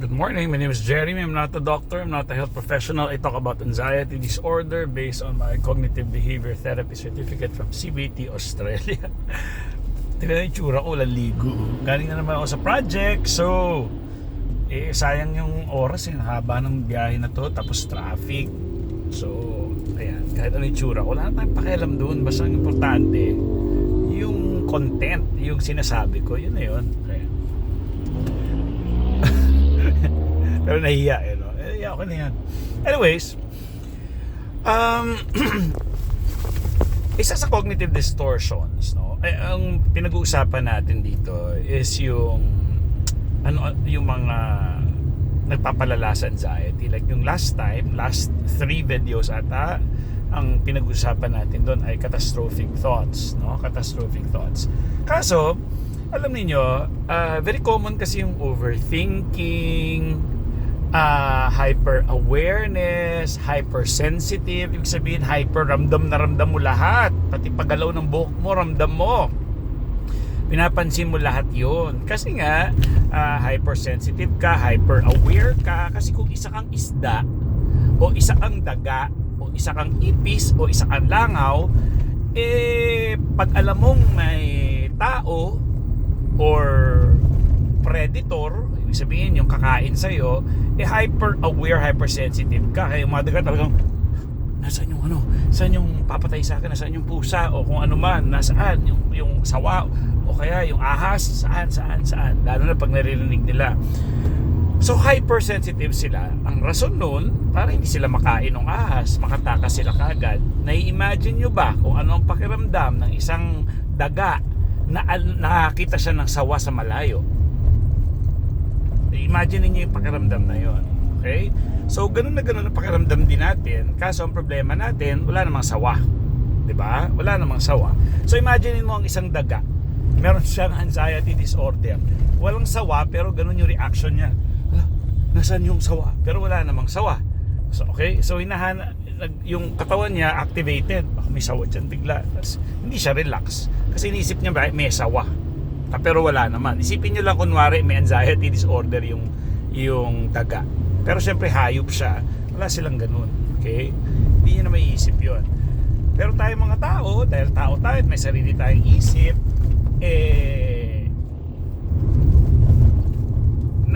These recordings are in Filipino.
Good morning, my name is Jeremy. I'm not a doctor, I'm not a health professional. I talk about anxiety disorder based on my cognitive behavior therapy certificate from CBT Australia. Tignan na yung tsura ko, walang ligo. Galing na naman ako sa project, so sayang yung oras, yung haba ng biyahe na to, tapos traffic. So, ayan, kahit ano yung tsura ko, wala na tayong pakialam doon. Basta ang importante, yung content, yung sinasabi ko, yun na yun. Kaya, pero nahiya, no? Nahiya ako na yan. Anyways, isa sa cognitive distortions, no? Ang pinag-uusapan natin dito is yung yung mga nagpapalala sa anxiety. Like yung last 3 videos ata, ang pinag-uusapan natin doon ay catastrophic thoughts, no? Catastrophic thoughts. Kaso, alam niyo, very common kasi yung overthinking, hyper-awareness, hypersensitive. Ibig sabihin, ramdam na ramdam mo lahat. Pati paggalaw ng buhok mo, ramdam mo. Pinapansin mo lahat yun. Kasi nga, hypersensitive ka, hyper-aware ka. Kasi kung isa kang isda, o isa kang daga, o isa kang ipis, o isa kang langaw, pag alam mong may tao, or predator, ibig sabihin yung kakain sa'yo, hyper-aware, hypersensitive ka. Kaya yung mga daga talagang, nasaan yung saan yung papatay sa akin, nasaan yung pusa, o kung ano man, nasaan yung sawa, o kaya yung ahas, saan. Lalo na pag naririnig nila. So hypersensitive sila. Ang rason nun, para hindi sila makain ng ahas, makatakas sila kagad. Nai-imagine nyo ba kung ano ang pakiramdam ng isang daga na nakakita siya ng sawa sa malayo? Imagine niyo yung pakiramdam na yon. Okay? So, ganun na ganun ang pakiramdam din natin. Kaso, ang problema natin, wala namang sawa. Diba? Wala namang sawa. So, imagine mo ang isang daga. Meron siyang anxiety disorder. Walang sawa, pero ganun yung reaction niya. Nasaan yung sawa? Pero wala namang sawa. So, okay? So, yung katawan niya activated. Baka may sawa dyan bigla. Tapos, hindi siya relax. Kasi iniisip niya, may sawa. Pero wala naman. Isipin nyo lang kunwari may anxiety disorder yung daga. Pero syempre hayop siya. Wala silang ganun. Okay? Hindi nyo na maiisip yun. Pero tayo mga tao, dahil tao tayo at may sarili tayong isip,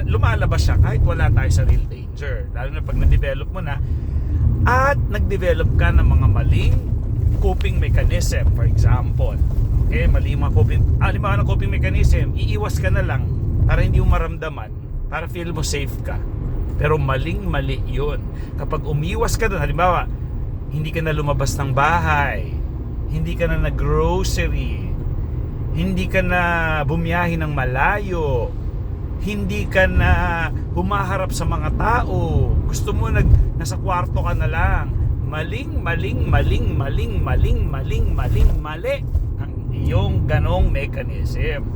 lumalabas siya kahit wala tayo sa real danger. Lalo na pag na-develop mo na at nag-develop ka ng mga maling coping mechanism. For example, okay, mali mga coping mechanism, iiwas ka na lang para hindi mo maramdaman, para feel mo safe ka. Pero mali yun. Kapag umiwas ka doon, halimbawa, hindi ka na lumabas ng bahay, hindi ka na nag-grocery, hindi ka na bumiyahe ng malayo, hindi ka na humaharap sa mga tao, gusto mo nasa kwarto ka na lang. Mali ang iyong ganong mechanism.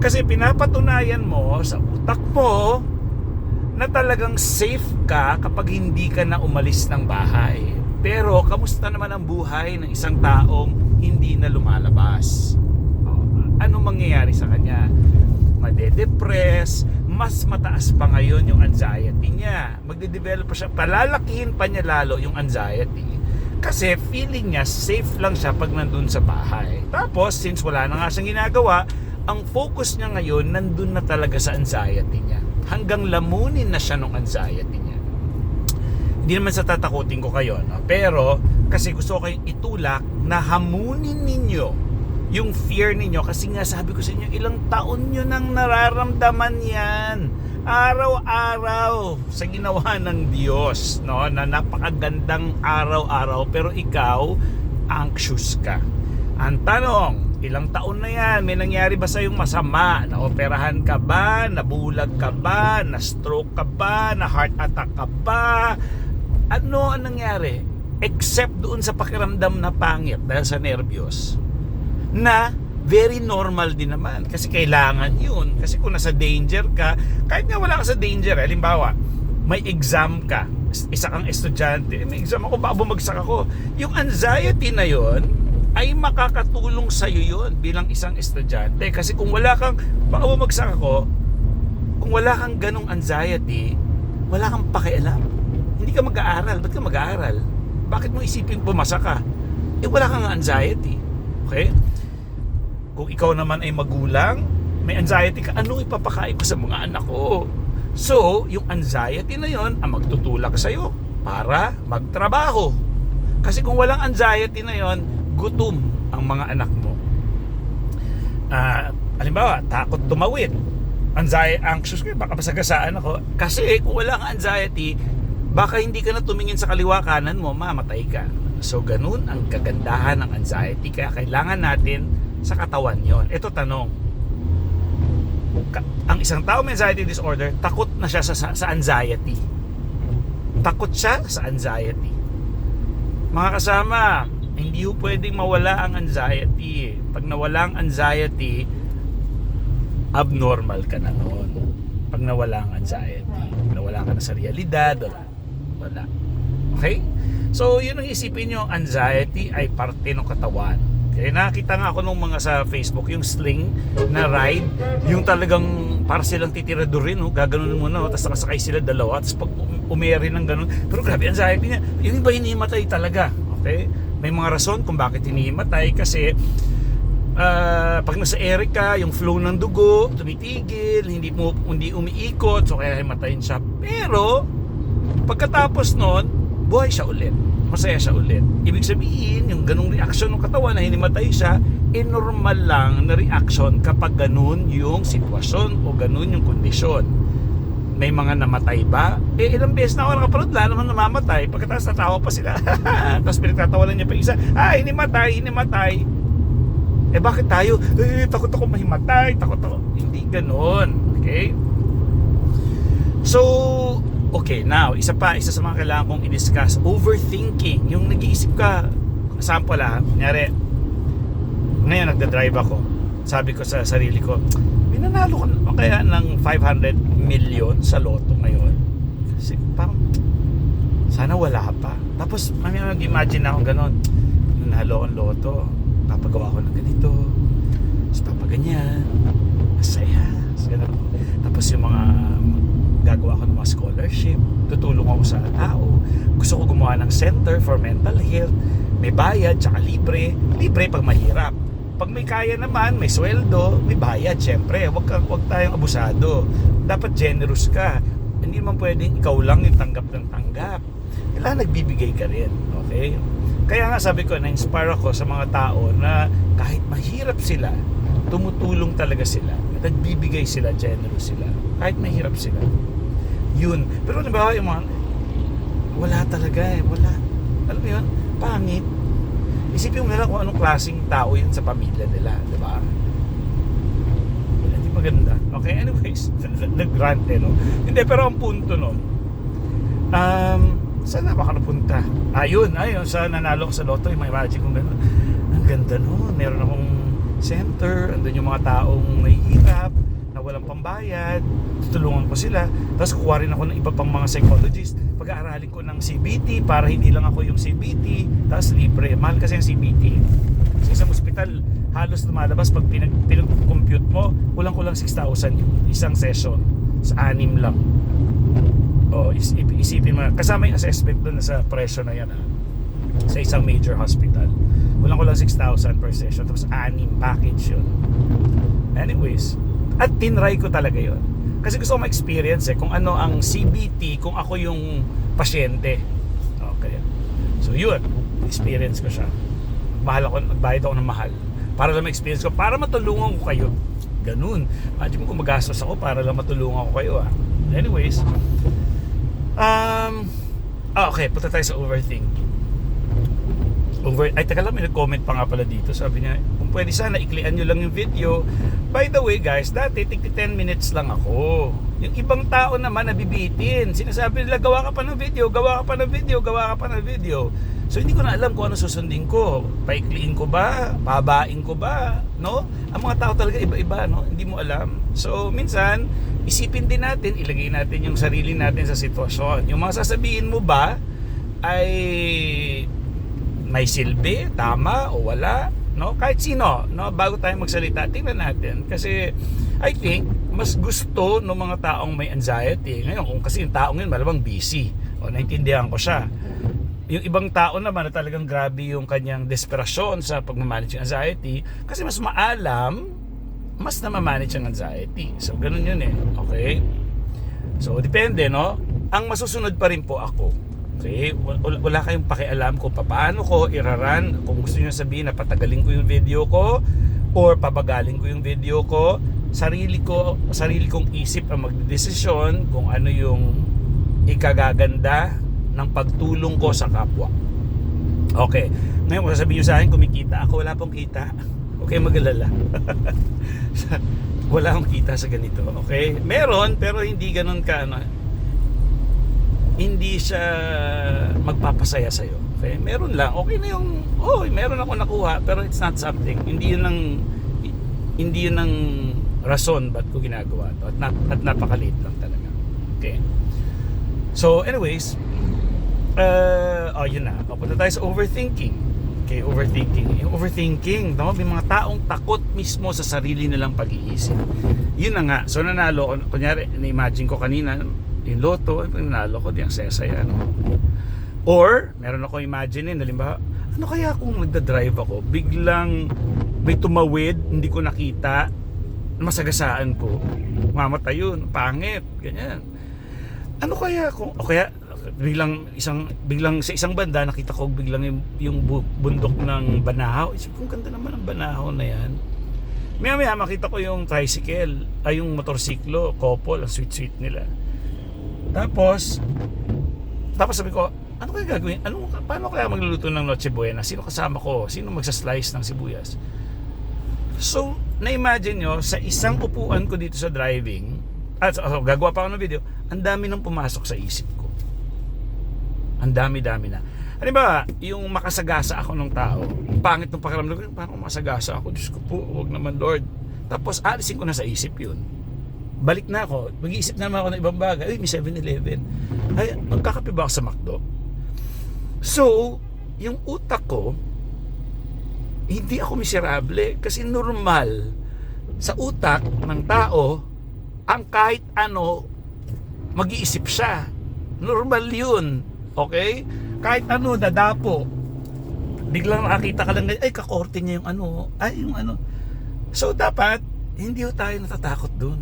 Kasi pinapatunayan mo sa utak mo na talagang safe ka kapag hindi ka na umalis ng bahay. Pero kamusta naman ang buhay ng isang taong hindi na lumalabas? Anong mangyayari sa kanya? Made-depress, mas mataas pa ngayon yung anxiety niya. Magde-develop pa siya, palalakihin pa niya lalo yung anxiety. Kasi feeling niya safe lang siya pag nandun sa bahay. Tapos, since wala na nga siyang ginagawa, ang focus niya ngayon nandun na talaga sa anxiety niya. Hanggang lamunin na siya ng anxiety niya. Hindi naman sa tatakutin ko kayo, no? Pero, kasi gusto ko kayong itulak na hamunin ninyo yung fear ninyo. Kasi nga sabi ko sa inyo, ilang taon nyo nang nararamdaman yan. Araw-araw sa ginawa ng Diyos, no? Na napakagandang araw-araw, pero ikaw anxious ka. Ang tanong, ilang taon na yan? May nangyari ba sa iyong masama? Naoperahan ka ba? Nabulag ka ba? Na-stroke ka ba? Na-heart attack ka ba? Ano ang nangyari? Except doon sa pakiramdam na pangit dahil sa nervyos, na very normal din naman. Kasi kailangan yun. Kasi kung nasa danger ka, kahit nga wala ka sa danger, halimbawa, may exam ka, isa kang estudyante, may exam ako, baka bumagsak ako. Yung anxiety na yun, ay makakatulong sa'yo yun bilang isang estudyante. Kasi kung wala kang, baka bumagsak ako, kung wala kang ganong anxiety, wala kang pakialam. Hindi ka mag-aaral. Ba't ka mag-aaral? Bakit mo isipin pumasa ka? Wala kang anxiety. Okay? Kung ikaw naman ay magulang, may anxiety ka, ano ipapakain ko sa mga anak ko? So, yung anxiety na yon ang magtutulak sa'yo para magtrabaho. Kasi kung walang anxiety na yon, gutom ang mga anak mo. Halimbawa, takot tumawid. Anxious ko, baka masagasaan ako. Kasi kung wala kang anxiety, baka hindi ka na tumingin sa kaliwa kanan mo, mamatay ka. So ganun ang kagandahan ng anxiety. Kaya kailangan natin sa katawan yon. Ito tanong, ang isang tao may anxiety disorder, takot na siya sa anxiety. Takot siya sa anxiety. Mga kasama, hindi ho pwedeng mawala ang anxiety. Pag nawala ang anxiety, abnormal ka na noon. Pag nawala ang anxiety, nawala ka na sa realidad, wala. Okay? So, yun ang isipin nyo, anxiety ay parte ng katawan. Okay? Nakita nga ako nung mga sa Facebook, yung sling na ride, yung talagang para silang titirador rin, no? Gaganon mo na, tapos nakasakay sila dalawa, tapos pag umeri ng ganun. Pero grabe, anxiety niya. Yung iba hinihimatay talaga. Okay? May mga rason kung bakit hinihimatay kasi pag nasa ere ka, yung flow ng dugo tumitigil, hindi umiikot, so kaya himatayin siya. Pero pagkatapos nun, buhay siya ulit, masaya siya ulit. Ibig sabihin, yung ganung reaksyon ng katawan na hinimatay siya, normal lang na reaksyon kapag ganun yung sitwasyon o ganun yung kondisyon. May mga namatay ba? Ilang beses na ako nakapanood, wala naman namamatay. Pagkatapos natawa pa sila. Tapos pinagtatawanan niya pa isa, hinimatay. Bakit tayo? Takot ako mahimatay, takot ako. Hindi ganon. Okay? So, okay, now, isa sa mga kailangan kong i-discuss, overthinking. Yung nag-iisip ka, sample kunyari, ngayon nagda-drive ako, sabi ko sa sarili ko, binanalo ko kaya ng 500 million sa loto ngayon. Kasi parang, sana wala pa. Tapos, mag-imagine ako ganon, nanalo akong loto, papagawa ko ng ganito, tapos papaganyan, masaya, tapos yung mga gagawa ko ng mga scholarship, tutulong ako sa tao, gusto ko gumawa ng center for mental health, may bayad, tsaka libre pag mahirap, pag may kaya naman, may sweldo, may bayad, syempre, wag tayong abusado, dapat generous ka, hindi naman pwedeng ikaw lang yung tanggap ng tanggap, kailangan nagbibigay ka rin, okay? Kaya nga sabi ko, na-inspire ako sa mga tao na kahit mahirap sila, tumutulong talaga sila. Nagbibigay sila, generous sila. Kahit mahirap sila. Yun. Pero nabawa yung mga, wala talaga wala. Alam mo yun? Pangit. Isipin mo nila kung anong klaseng tao yun sa pamilya nila. Diba? Hindi maganda. Okay, anyways, nag-grant no? Hindi, pero ang punto nun, saan na baka napunta? Ayun, sa nanalo ko sa loto, may magic kong gano'n. Ang ganda nun, meron akong center, andun yung mga taong nahihirap, na walang pambayad, tutulungan ko sila, tapos kukuha rin ako ng iba pang mga psychologists, pag-aaralin ko ng CBT, para hindi lang ako yung CBT, tapos libre, mahal kasi yung CBT. Sa isang ospital, halos lumalabas, pag pinag-compute mo, kulang-kulang 6,000 yung isang session, sa 6 lang. Isipin mo, kasama yung assessment doon sa presyo na yan sa isang major hospital, kulang 6,000 per session, tapos 6 package yun. Anyways, at tinry ko talaga yun kasi gusto ko ma-experience kung ano ang CBT kung ako yung pasyente. Okay, so yun, experience ko siya. Nagbayad ako ng mahal para lang ma-experience ko, para matulungan ko kayo. Ganun, imagine mo kung magastos ako para lang matulungan ko kayo. Anyways, okay, punta tayo sa overthinking. Teka lang, may nag-comment pa nga pala dito. Sabi niya, kung pwede sana, iklian nyo lang yung video. By the way guys, dati 10 minutes lang ako. Yung ibang tao naman nabibitin. Sinasabi nila, gawa ka pa ng video. So hindi ko na alam kung ano susundin ko. Paikliin ko ba? Pabain ko ba? No? Ang mga tao talaga iba-iba, no? Hindi mo alam. So minsan, isipin din natin, ilagay natin yung sarili natin sa sitwasyon. Yung mga sasabihin mo ba ay may silbi, tama o wala, no? Kahit sino, no? Bago tayo magsalita, tingnan natin. Kasi I think mas gusto ng mga taong may anxiety. Ngayon, kung kasi yung taong yun malamang busy, o naintindihan ko siya. Yung ibang tao naman na talagang grabe yung kanyang desperasyon sa pagmamanage ng anxiety, kasi mas maalam, mas na mamanage ang anxiety. So, ganun yun eh. Okay? So, depende, no? Ang masusunod pa rin po ako. Okay? Wala kayong pakialam kung paano ko iraran. Kung gusto nyo sabihin na patagalin ko yung video ko or pabagalin ko yung video ko, sarili kong isip ang magdedesisyon kung ano yung ikagaganda ng pagtulong ko sa kapwa. Okay. Ngayon, kung sasabihin nyo sa akin, kumikita ako, wala pong kita. Okay, mag-alala. Wala akong kita sa ganito. Okay? Meron, pero hindi ganun ka, ano, hindi siya magpapasaya sa'yo. Okay? Meron lang. Okay na yung, meron ako nakuha, pero it's not something. Hindi yun ang rason ba't ko ginagawa to. At napakaliit lang talaga. Okay? So, anyways, yun na. Papunta tayo sa overthinking. Okay, overthinking. Yung overthinking, no? May mga taong takot mismo sa sarili nilang pag-iisip. Yun na nga. So, nanalo ko. Kunyari, na-imagine ko kanina, yung loto, nanalo ko, di ang saya-saya, no? Or, meron ako imagine, halimbawa, ano kaya kung nagda-drive ako, biglang may tumawid, hindi ko nakita, masagasaan ko, mamatay yun, pangit, ganyan. Ano kaya kung, o kaya biglang sa isang banda nakita ko biglang yung bundok ng Banahaw. Isip ko, ganda naman ang Banahaw na yan. Maya makita ko yung tricycle, yung motorsiklo, couple, ang sweet nila. Tapos sabi ko, ano kaya gagawin? Paano kaya magluluto ng Noche Buena? Sino kasama ko? Sino magsa-slice ng sibuyas? So, na-imagine nyo, sa isang upuan ko dito sa driving, gagawa pa ako ng video, ang dami nang pumasok sa isip ko. Ang dami na. Ano ba, yung makasagasa ako ng tao, pangit ng pakiramdam ko, paano makasagasa ako? Diyos ko po, huwag naman Lord. Tapos, alisin ko na sa isip yun. Balik na ako, mag-iisip naman ako ng ibang bagay. May 7-Eleven. Ay, magkakape ba ako sa McDo? So, yung utak ko, hindi ako miserable kasi normal sa utak ng tao ang kahit ano mag-iisip siya. Normal yun. Okay? Kahit ano, dadapo. Biglang nakakita ka lang, ay kakorte niya yung ano. So dapat, hindi tayo natatakot dun.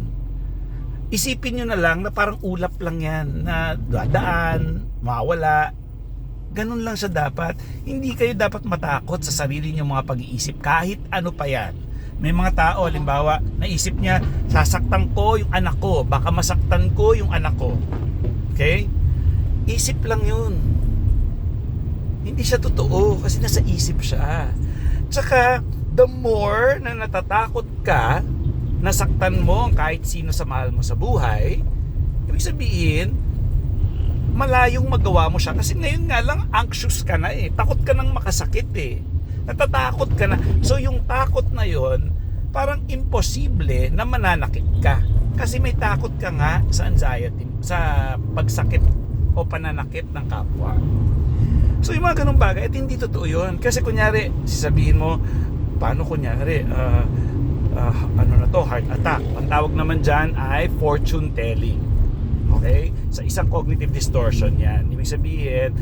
Isipin nyo na lang na parang ulap lang yan, na dadaan, mawala. Ganun lang siya dapat. Hindi kayo dapat matakot sa sarili nyo mga pag-iisip kahit ano pa yan. May mga tao, halimbawa, naisip niya, sasaktan ko yung anak ko, baka masaktan ko yung anak ko. Okay? Isip lang yun. Hindi siya totoo kasi nasa isip siya. Tsaka, the more na natatakot ka, nasaktan mo kahit sino sa mahal mo sa buhay, ibig sabihin, malayong magawa mo siya kasi ngayon nga lang anxious ka na eh, takot ka nang makasakit eh, natatakot ka na. So yung takot na yon parang imposible na mananakit ka kasi may takot ka nga sa anxiety, sa pagsakit o pananakit ng kapwa. So yung mga ganung bagay at hindi totoo yun kasi kunyari sasabihin mo, paano kunyari heart attack, ang tawag naman dyan ay fortune telling. Okay? Sa isang cognitive distortion yan. Ibig sabihin,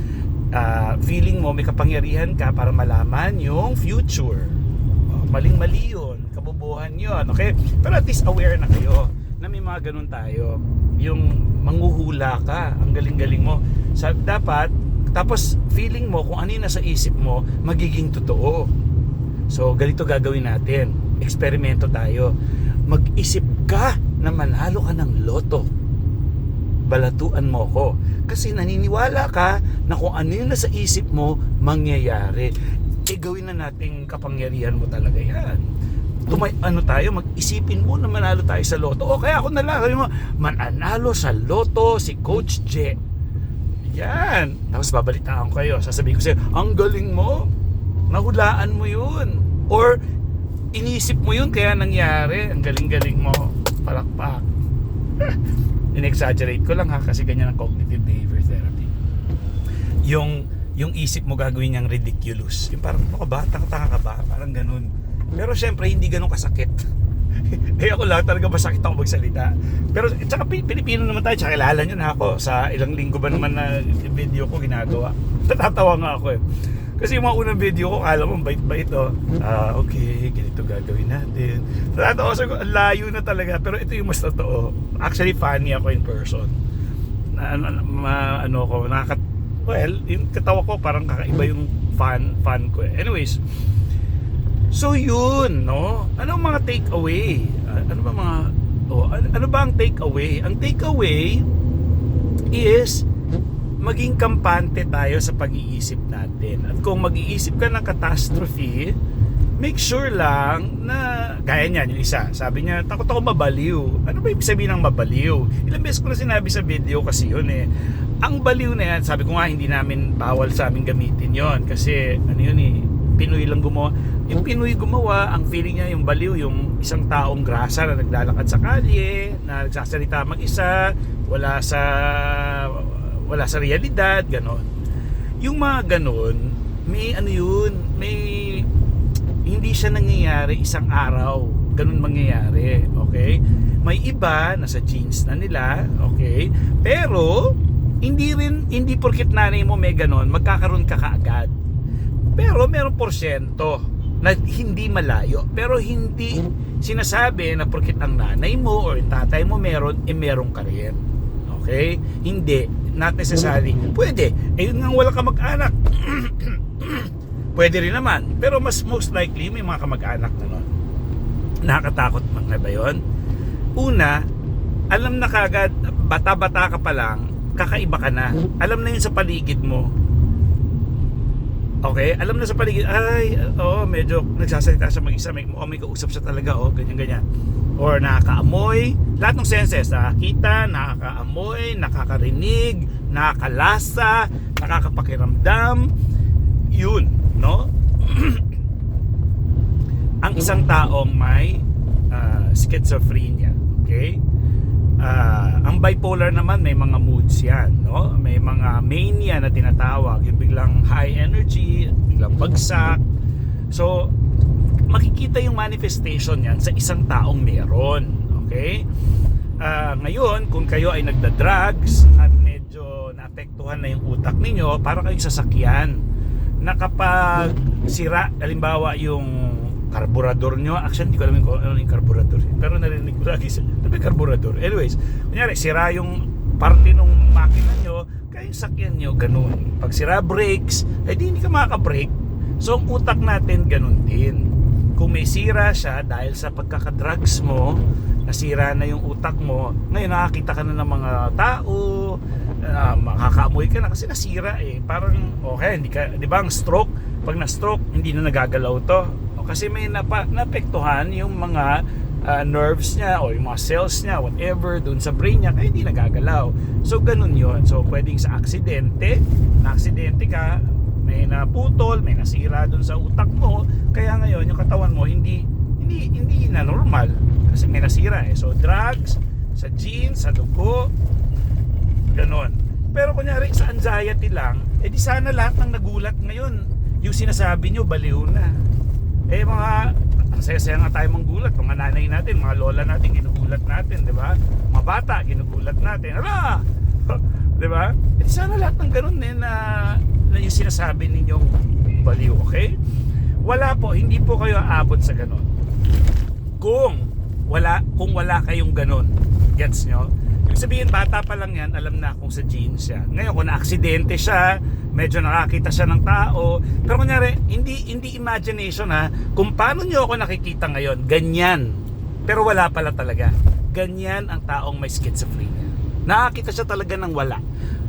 feeling mo may kapangyarihan ka para malaman yung future. Maling-mali yun. Kabubuhan yun. Okay? Pero at least aware na kayo na may mga ganun tayo. Yung manghuhula ka. Ang galing-galing mo. Tapos feeling mo kung ano yung nasa isip mo, magiging totoo. So, ganito gagawin natin. Eksperimento tayo. Mag-isip ka na manalo ka ng loto. Balatuan mo ko kasi naniniwala ka na kung ano yung nasa isip mo mangyayari. Gawin na nating kapangyarihan mo talaga yan. Mag-isipin mo na manalo tayo sa loto. O kaya ako na lang, mananalo sa loto si Coach J. Yan. Tapos babalitaan ko kayo. Sasabihin ko sa'yo, ang galing mo. Nahulaan mo yun. Or inisip mo yun kaya nangyari. Ang galing-galing mo. Palakpak. In-exaggerate ko lang ha kasi ganyan ang cognitive behavior therapy. Yung isip mo gagawin niyang ridiculous. Yung parang ano ka ba? Tanga ka ba? Parang ganun. Pero syempre hindi ganun kasakit. Ako lang talaga masakit ako magsalita. Pero tsaka Pilipino naman tayo, tsaka kilala nyo na ako. Sa ilang linggo ba naman na video ko ginagawa. Natatawa nga ako eh. Kasi yung mga unang video ko, kala mo bait-bait okay, ganito gagawin natin. Natatawa ko, layo na talaga. Pero ito yung mas totoo. Actually funny ako in person. Well, yung katawa ko parang kakaiba yung fun ko eh. Anyways, so yun, no? Anong mga take away? Ano ba ang take away? Ang take away is maging kampante tayo sa pag-iisip natin. At kung mag-iisip ka ng catastrophe, make sure lang na gaya niyan, yung isa, sabi niya, takot ako mabaliw. Ano ba ibig sabihin ng mabaliw? Ilang beses ko na sinabi sa video kasi yun eh. Ang baliw na yan, sabi ko nga, hindi namin bawal sa amin gamitin yon kasi ano yun eh, Pinoy lang gumawa. Yung Pinoy gumawa, ang feeling niya yung baliw, yung isang taong grasa na naglalakad sa kalye, na nagsasalita mag-isa, wala sa realidad, ganon. Yung mga ganon, may ano yun, may hindi siya nangyayari isang araw, ganun mangyayari, okay? May iba nasa genes na nila, okay? Pero hindi porket nanay mo may ganon, magkakaroon ka kaagad. Pero merong porsyento na hindi malayo, pero hindi sinasabi na porket ang nanay mo or yung tatay mo meron, meron ka rin. Okay? Hindi, not necessary. Pwede, yun nga wala ka mag-anak. Pwede rin naman, pero most likely may mga kamag-anak na nun. Nakakatakot na ba yun? Una, alam na kagad, bata-bata ka pa lang, kakaiba ka na. Alam na yun sa paligid mo. Okay? Alam na sa paligid, medyo nagsasalita siya mag-isa, may kausap siya talaga, ganyan-ganyan. Or nakakaamoy, lahat ng senses, nakakita, nakakaamoy, nakakarinig, nakakalasa, nakakapakiramdam, yun, no? Ang isang taong may schizophrenia, okay? Ang bipolar naman may mga moods yan, no? May mga mania na tinatawag, yung biglang high energy, biglang bagsak. So makikita yung manifestation yan sa isang taong meron, okay? Ngayon kung kayo ay nagda-drugs at medyo naapektuhan na yung utak ninyo, para kayong sasakyan na kapag sira, halimbawa yung karburador nyo, actually hindi ko alam kung ano yung karburador, pero narinig ko lagi sabi karburador. Anyways, kunyari sira yung parte ng makina nyo, kaya yung sakyan nyo ganun. Pag sira brakes, hindi ka makaka-brake. So ang utak natin ganun din. Kung may sira siya dahil sa pagkakadrugs mo, nasira na yung utak mo, ngayon nakakita ka na ng mga tao, makakaamoy ka na kasi nasira eh. Parang okay, hindi ka, di ba ang stroke, pag na-stroke hindi na nagagalaw to, kasi may naapektuhan yung mga nerves niya o yung mga cells niya, whatever, dun sa brain niya, kaya hindi nagagalaw. So ganun yun. So pwedeng sa aksidente ka, may naputol, may nasira dun sa utak mo, kaya ngayon yung katawan mo hindi na normal kasi may nasira eh. So drugs, sa genes, sa dugo, ganun. Pero kunyari sa anxiety lang, di sana lahat ng nagulat ngayon yung sinasabi nyo baliw na. Ang saya-saya nga tayo manggulat, mga nanay natin, mga lola natin, ginugulat natin, di ba? Mga bata, ginugulat natin. Di ba? Sana lahat ng ganun na yung sinasabi ninyong baliw, okay? Wala po, hindi po kayo aabot sa ganun. Kung wala kayong ganun, gets nyo? Yung sabihin, bata pa lang yan, alam na kung sa genes siya. Ngayon, kung na-aksidente siya, medyo nakakita siya ng tao, pero kunyari, hindi imagination kung paano nyo ako nakikita ngayon, ganyan. Pero wala pala talaga. Ganyan ang taong may schizophrenia. Nakakita siya talaga ng wala.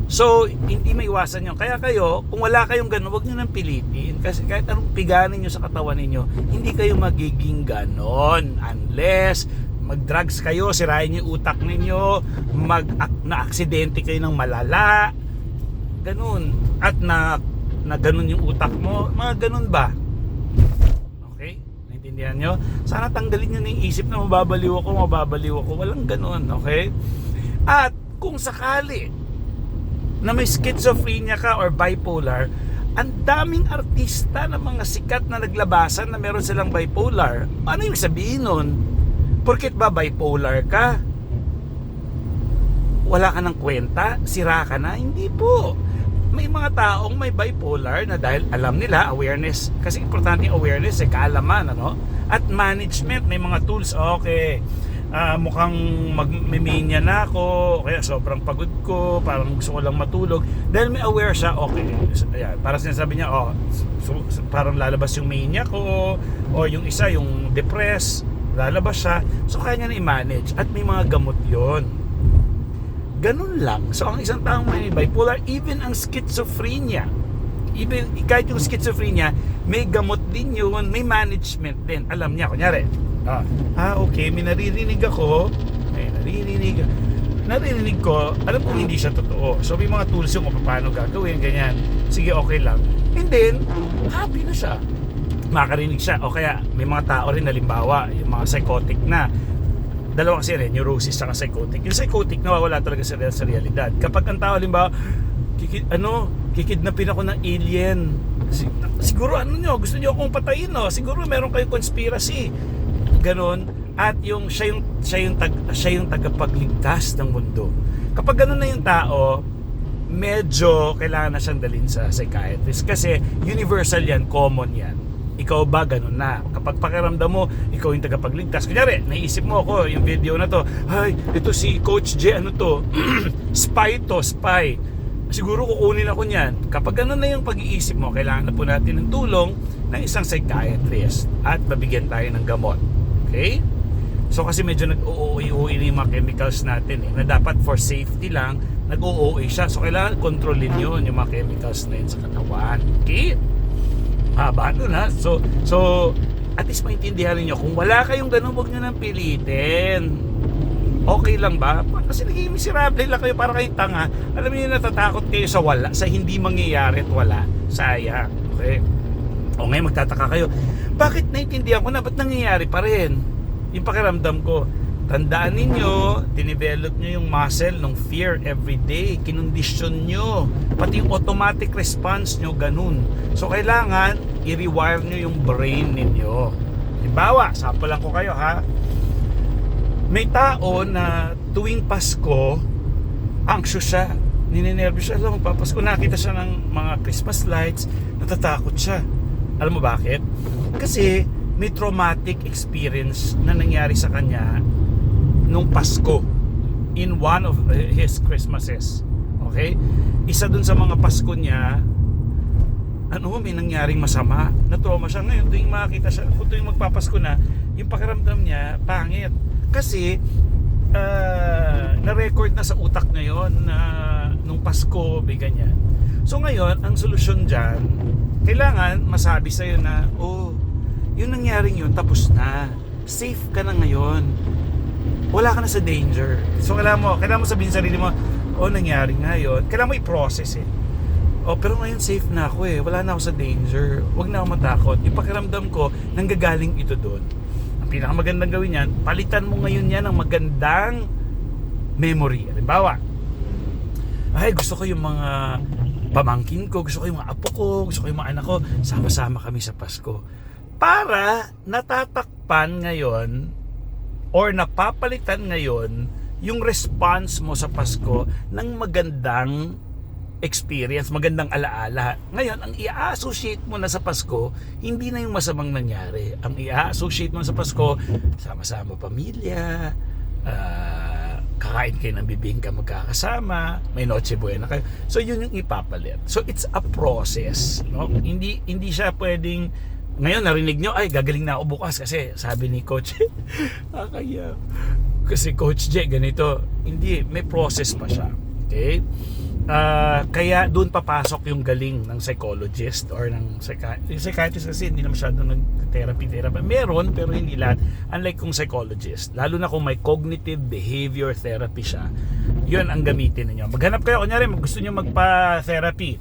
So, hindi maiwasan yun. Kaya kayo, kung wala kayong ganun, huwag nyo nang pilitin. Kasi kahit anong piganin nyo sa katawan ninyo, hindi kayo magiging ganon. Unless mag-drugs kayo, sirain yung utak ninyo, na-aksidente kayo ng malala, ganun. At na ganun yung utak mo, mga ganun ba? Okay? Naintindihan nyo? Sana tanggalin nyo na yung isip na mababaliw ako. Walang ganun, okay? At kung sakali na may schizophrenia ka or bipolar, ang daming artista na mga sikat na naglabasan na meron silang bipolar. Ano yung sabihin nun? Porket ba bipolar ka, wala ka ng kwenta, sira ka na? Hindi po. May mga taong may bipolar na dahil alam nila, awareness, kasi importante yung awareness, kaalaman, ano? At management, may mga tools. Okay, mukhang magmimania na ako, kaya sobrang pagod ko, parang gusto ko lang matulog. Dahil may aware siya, okay, ayan, parang sinasabi niya, parang lalabas yung mania ko, o yung isa, yung depressed, lalabas siya. So kaya niya na i-manage, at may mga gamot yon. Ganun lang. So ang isang taong may bipolar, even ang schizophrenia, even kahit yung schizophrenia, may gamot din yun, may management din. Alam niya, kunyari, okay, may naririnig ako, naririnig ko, alam kong hindi siya totoo. So may mga tools yung kung paano gagawin, ganyan. Sige, okay lang. And then, happy na siya. Makarinig siya. O kaya, may mga tao rin, halimbawa, yung mga psychotic na, dalawa kasi rin, neurosis at psychotic. Yung psychotic, nawawala talaga sa realidad. Kapag ang tao, halimbawa, kikidnapin ako ng alien, siguro gusto nyo akong patayin, no? Siguro meron kayong conspiracy. Ganon. At siya yung tagapagligtas ng mundo. Kapag ganon na yung tao, medyo kailangan na siyang dalhin sa psychiatrist. Kasi universal yan, common yan. Ikaw ba ganun na? Kapag pakiramdam mo, ikaw yung tagapagligtas. Kunyari, naisip mo ako, yung video na to, ay, ito si Coach J, ano to? Spy. Siguro kukunin ako niyan. Kapag ganun na yung pag-iisip mo, kailangan na po natin ng tulong ng isang psychiatrist at mabigyan tayo ng gamot. Okay? So kasi medyo nag-OOA na yung mga chemicals natin na dapat for safety lang, nag-OOA siya. So kailangan kontrolin yun, yung mga chemicals na yun sa katawan. Okay? Haba nun ha. So at least maintindihan niyo kung wala kayong ganun, huwag niyo nang pilitin. Okay lang ba? Kasi naging miserable lang kayo, para kayong tanga. Alam niyo, natatakot kayo sa wala, sa hindi mangyayari at wala. Sayang. Okay? O ngayon magtataka kayo, bakit naintindihan ko na, ba't nangyayari pa rin? Yung pakiramdam ko, tandaan ninyo, dinevelop nyo yung muscle ng fear every day, kinondisyon nyo, pati yung automatic response nyo, ganun. So kailangan i-rewire nyo yung brain ninyo. Halimbawa, sample lang ko kayo ha, may tao na tuwing Pasko, anxious siya, ninenervous siya, alam mo, Pasko, nakita siya ng mga Christmas lights, natatakot siya. Alam mo bakit? Kasi may traumatic experience na nangyari sa kanya nung Pasko in one of his Christmases. Okay? Isa dun sa mga Pasko niya, may nangyaring masama. Na-trauma siya. Ngayon, tuwing makakita siya, tuwing magpapasko na, yung pakiramdam niya, pangit. Kasi, na-record na sa utak niya yun na nung Pasko, may ganyan. So ngayon, ang solusyon dyan, kailangan masabi sa'yo na, yung nangyaring yun, tapos na. Safe ka na ngayon. Wala ka na sa danger. So kailangan mo sabihin sa sarili mo, nangyari nga yun. Kailangan mo i-process pero ngayon safe na ako wala na ako sa danger. Huwag na ako matakot. Yung pakiramdam ko, nanggagaling ito doon. Ang pinakamagandang gawin yan, palitan mo ngayon yan ng magandang memory. Halimbawa, gusto ko yung mga pamangkin ko, gusto ko yung mga apo ko, gusto ko yung mga anak ko, sama-sama kami sa Pasko. Para natatakpan ngayon or napapalitan ngayon yung response mo sa Pasko ng magandang experience, magandang alaala. Ngayon, ang i-associate mo na sa Pasko, hindi na yung masamang nangyari. Ang i-associate mo sa Pasko, sama-sama pamilya, kakain kayo ng bibingka magkakasama, may Noche Buena kayo. So yun yung ipapalit. So it's a process, no? Hindi siya pwedeng ngayon narinig nyo, gagaling na ako bukas kasi sabi ni Coach kaya kasi Coach J ganito. Hindi, may process pa siya. Okay? Kaya doon papasok yung galing ng psychologist or ng psychiatrist kasi hindi na masyadong nag-therapy. Meron, pero hindi lahat. Unlike kung psychologist. Lalo na kung may cognitive behavior therapy siya, yun ang gamitin ninyo. Maghanap kayo, kunyari gusto nyo magpa-therapy.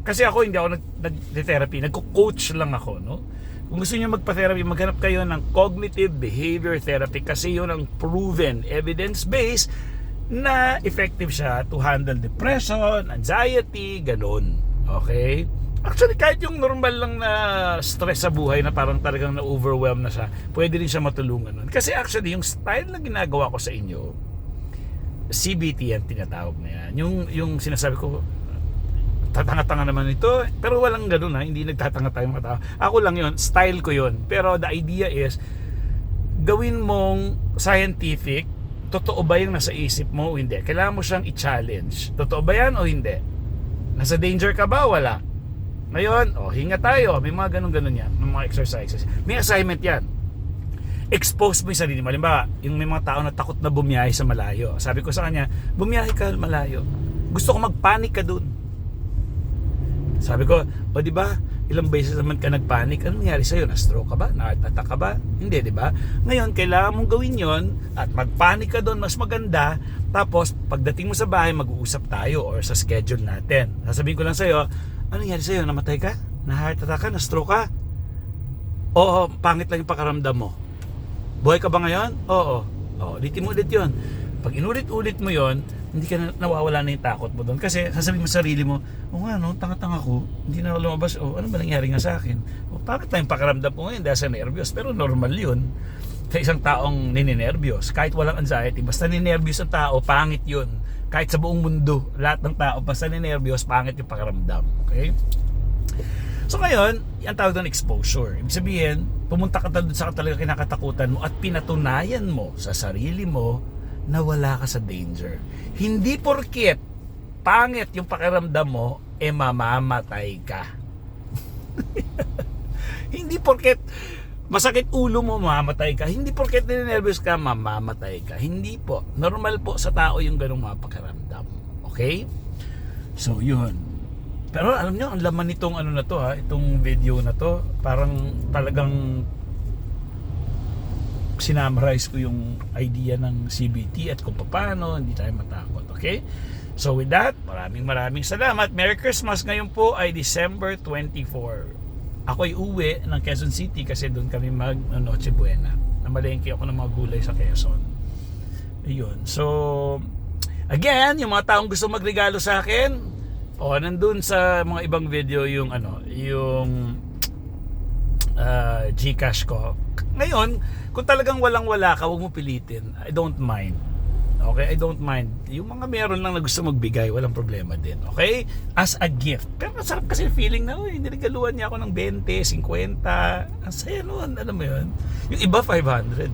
Kasi ako hindi ako nag-therapy, nagko-coach lang ako, no? Kung gusto niyo magpa-therapy, maghanap kayo ng cognitive behavior therapy kasi yun ang proven, evidence-based na effective siya to handle depression, anxiety, ganun. Okay? Actually, kahit yung normal lang na stress sa buhay na parang talagang na-overwhelm na siya, pwede rin siya matulungan nun. Kasi actually, yung style na ginagawa ko sa inyo, CBT yan, tinatawag na yan. Yung sinasabi ko, tatanga-tanga naman ito, pero walang ganun ha, hindi nagtatanga tayo mga tao. Ako lang yun, style ko yun. Pero the idea is, gawin mong scientific, totoo ba yung nasa isip mo o hindi? Kailangan mo siyang i-challenge. Totoo ba yan o hindi? Nasa danger ka ba? Wala. Ngayon, hinga tayo. May mga ganun-ganun yan. May mga exercises. May assignment yan. Expose mo yung sarili mo. Halimbawa, yung may mga tao na takot na bumiyahe sa malayo. Sabi ko sa kanya, bumiyahe ka malayo. Gusto ko magpanik ka dun. Sabi ko, di ba? Ilang beses naman ka nagpanik. Anong nangyari sa'yo? Na-stroke ka ba? Na-heart attack ka ba? Hindi, di ba? Ngayon, kailangan mong gawin yon at magpanik ka doon, mas maganda. Tapos, pagdating mo sa bahay, mag-uusap tayo or sa schedule natin. Sasabihin ko lang sa'yo, anong nangyari sa'yo? Namatay ka? Na-heart attack ka? Na-stroke ka? Oo, pangit lang yung pakaramdam mo. Buhay ka ba ngayon? Oo. Ulitin mo ulit yun. Pag inulit-ulit mo yon, hindi ka na nawawala na yung takot mo doon. Kasi sasabihin mo sa sarili mo, tanga-tanga ko, hindi na lumabas, ano ba nangyari nga sa akin? Bakit tayong pakaramdam ko ngayon dahil sa nervyos? Pero normal yun sa isang taong ninenervyos. Kahit walang anxiety, basta ninenervyos ang tao, pangit yun. Kahit sa buong mundo, lahat ng tao, basta ninenervyos, pangit yung pakaramdam. Okay? So ngayon, ang tawag doon exposure. Ibig sabihin, pumunta ka doon sa talaga kinakatakutan mo at pinatunayan mo sa sarili mo na wala ka sa danger. Hindi porket pangit yung pakiramdam mo, mamamatay ka. Hindi porket masakit ulo mo, mamamatay ka. Hindi porket ninenervyos ka, mamamatay ka. Hindi po. Normal po sa tao yung ganung mga pakiramdam. Okay? So, yun. Pero alam nyo, ang laman nitong itong video na to, parang talagang sinamarize ko yung idea ng CBT at kung paano hindi tayo matakot. Okay? So with that, maraming salamat. Merry Christmas. Ngayon po ay December 24. Ako'y uwi ng Quezon City kasi doon kami mag Noche Buena. Namalengke ako ng mga gulay sa Quezon. Ayun. So again, yung mga taong gusto magregalo sa akin, nandun sa mga ibang video yung GCash ko. Ngayon, kung talagang walang-wala ka, huwag mo pilitin. I don't mind. Okay? I don't mind. Yung mga meron lang na gusto magbigay, walang problema din. Okay? As a gift. Pero masarap kasi feeling na, niregaluhan niya ako ng 20, 50. Ang saya nun. Alam mo yun? Yung iba, 500.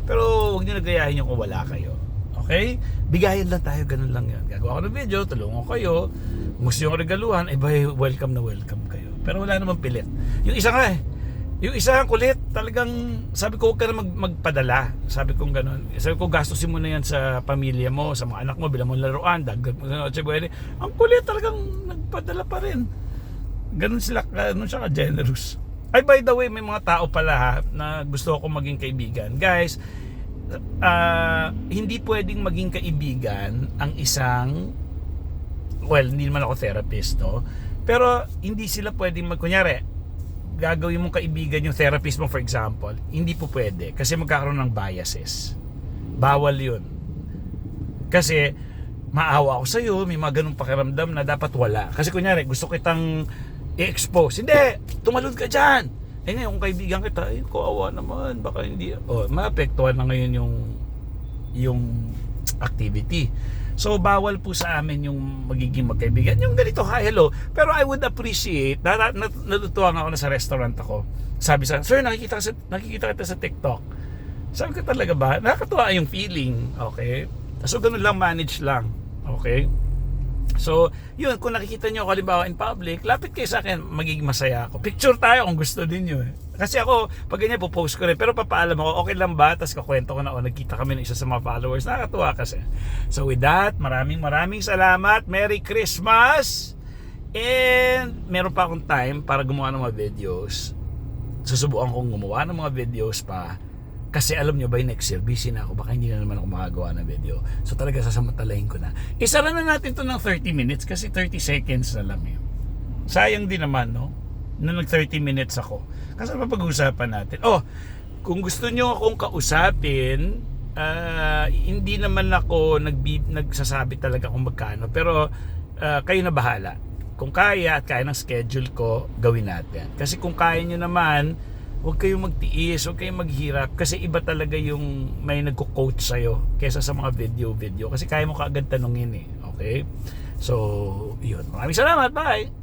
Pero huwag niyo nagayahin yung kung wala kayo. Okay? Bigayan lang tayo, ganun lang yan. Gagawa ko ng video, tulungan kayo. Gusto yung regaluhan, welcome na welcome kayo. Pero wala namang pilit. Yung isa nga yung isa kulit, talagang sabi ko huwag ka na magpadala. Sabi ko gano'n. Sabi ko gastusin mo na yan sa pamilya mo, sa mga anak mo, bilang mo laruan, dagdag mo sa Noche Buena. Ang kulit talagang nagpadala pa rin. Ganun siya ka-generous. Ay, by the way, may mga tao pala na gusto ko maging kaibigan. Guys, hindi pwedeng maging kaibigan ang isang, hindi naman ako therapist, no? Pero hindi sila pwedeng kunyari, gagawin mong kaibigan yung therapist mo, for example, hindi po pwede kasi magkakaroon ng biases. Bawal yun. Kasi maawa ako sa'yo, may mga ganung pakiramdam na dapat wala. Kasi kunyari, gusto kitang i-expose. Hindi, tumalon ka dyan. Ngayon, kung kaibigan kita, kawawa naman, baka hindi. Maapektuhan na ngayon yung activity. So bawal po sa amin yung magiging magkaibigan. Yung ganito, hi, hello. Pero I would appreciate, natutuwa nga ako na sa restaurant ako. Sabi sa, sir, nakikita kita sa TikTok. Sabi ko, talaga ba? Nakakatuwa yung feeling. Okay? So ganun lang, manage lang. Okay? So, yun, kung nakikita nyo ako halimbawa in public, lapit kayo sa akin, magiging masaya ako. Picture tayo kung gusto ninyo. Kasi ako, pag ganyan, post ko rin. Pero papaalam ako, okay lang ba? Tapos kakwento ko na, nagkita kami ng isa sa mga followers. Nakakatuwa kasi. So with that, maraming salamat. Merry Christmas! And meron pa akong time para gumawa ng mga videos. Susubukan kong gumawa ng mga videos pa. Kasi alam nyo ba, next year, busy na ako. Baka hindi na naman ako makagawa ng video. So talaga sasamantalahin ko na. Isara na natin to ng 30 minutes kasi 30 seconds na lang yun. Sayang din naman, no? Na nag 30 minutes ako. Kasi mapag-uusapan natin. Kung gusto nyo akong kausapin, hindi naman ako nagsasabi talaga kung magkano. Pero kayo na bahala. kung kaya at kaya ng schedule ko, gawin natin. Kasi kung kaya nyo naman, huwag kayong magtiis, huwag kayong maghirap. Kasi iba talaga yung may nagko-coach sa'yo kesa sa mga video. Kasi kaya mo kaagad tanungin eh. Okay? So, yun. Maraming salamat. Bye!